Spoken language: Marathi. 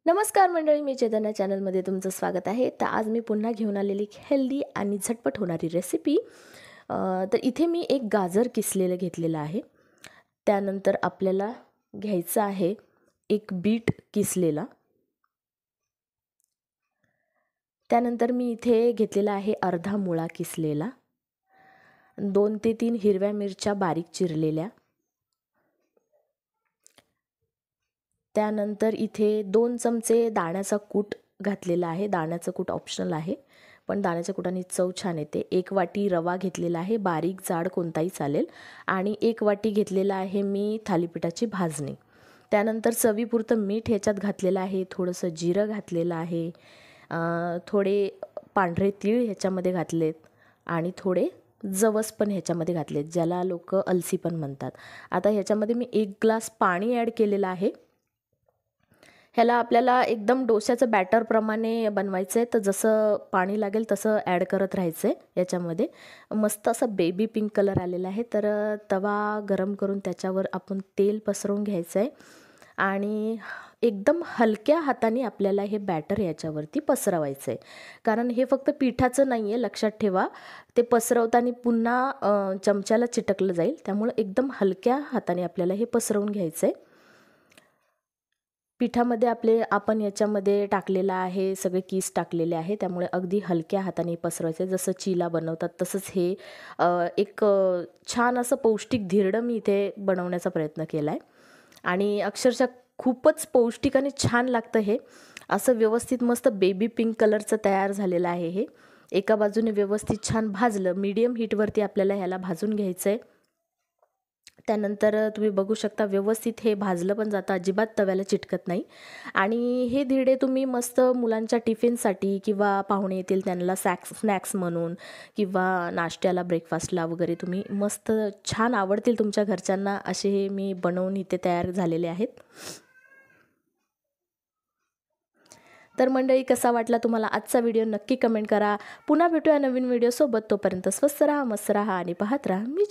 नमस्कार मंडळी, मी चैतन्य चॅनलमध्ये तुमचं स्वागत आहे। तर आज मी पुन्हा घेऊन आलेली एक हेल्दी आणि झटपट होणारी रेसिपी। तर इथे मी एक गाजर किसलेलं घेतलेलं आहे। त्यानंतर आपल्याला घ्यायचं आहे एक बीट किसलेला। त्यानंतर मी इथे घेतलेला आहे अर्धा मुळा किसलेला, 2 ते 3 हिरव्या मिरच्या बारीक चिरलेल्या। त्यानंतर इथे 2 चमचे दाण्याचा कूट घातलेला आहे। दाण्याचं कूट ऑप्शनल आहे, पण दाण्याच्या कुटाने चव छान येते। 1 वाटी रवा घेतलेला आहे, बारीक जाड कोणताही चालेल, आणि 1 वाटी घेतलेला आहे मी थालीपीठाची भाजणी। त्यानंतर चवीपुरतं मीठ ह्याच्यात घातलेलं आहे, थोडंसं जिरं घातलेलं आहे, थोडे पांढरे तीळ ह्याच्यामध्ये घातलेत, आणि थोडे जवस पण ह्याच्यामध्ये घातलेत, ज्याला लोक अलसी पण म्हणतात। आता ह्याच्यामध्ये मी 1 ग्लास पाणी ॲड केलेलं आहे। ह्याला आपल्याला एकदम डोश्याचं बॅटर प्रमाणे बनवायचं आहे, तर जसं पाणी लागेल तसं ॲड करत राहायचं आहे। याच्यामध्ये मस्त असा बेबी पिंक कलर आलेला आहे। तर तवा गरम करून त्याच्यावर आपण तेल पसरवून घ्यायचं आहे, आणि एकदम हलक्या हाताने आपल्याला हे बॅटर याच्यावरती पसरवायचं आहे। कारण हे फक्त पिठाचं नाही आहे, लक्षात ठेवा, ते पसरवताना पुन्हा चमच्याला चिटकलं जाईल, त्यामुळे एकदम हलक्या हाताने आपल्याला हे पसरवून घ्यायचं आहे। पिठामध्ये आपण याच्यामध्ये टाकलेला आहे, सगळे कीस टाकलेले आहे, त्यामुळे अगदी हलक्या हाताने पसरवायचे। जसं चीला बनवतात तसंच हे एक छान असं पौष्टिक धिरडं मी इथे बनवण्याचा प्रयत्न केला आहे, आणि अक्षरशः खूपच पौष्टिक आणि छान लागतं हे। असं व्यवस्थित मस्त बेबी पिंक कलरचं तयार झालेलं आहे हे। एका बाजूने व्यवस्थित छान भाजलं, मीडियम हीटवरती आपल्याला ह्याला भाजून घ्यायचं आहे। त्यानंतर तुम्ही बघू शकता व्यवस्थित हे भाजलं पण जातं, अजिबात तव्याला चिटकत नाही। आणि हे धिरडे तुम्ही मस्त मुलांच्या टिफिनसाठी किंवा पाहुणे येतील त्यांना स्नॅक्स म्हणून, किंवा नाश्त्याला ब्रेकफास्टला वगैरे तुम्ही मस्त छान आवडतील तुमच्या घरच्यांना, असे हे मी बनवून इथे तयार झालेले आहेत। तर मंडळी, कसा वाटला तुम्हाला आजचा व्हिडिओ नक्की कमेंट करा। पुन्हा भेटूया नवीन व्हिडिओ सोबत। तोपर्यंत स्वस्त राहा, मस्त राहा आणि पाहत राहा मी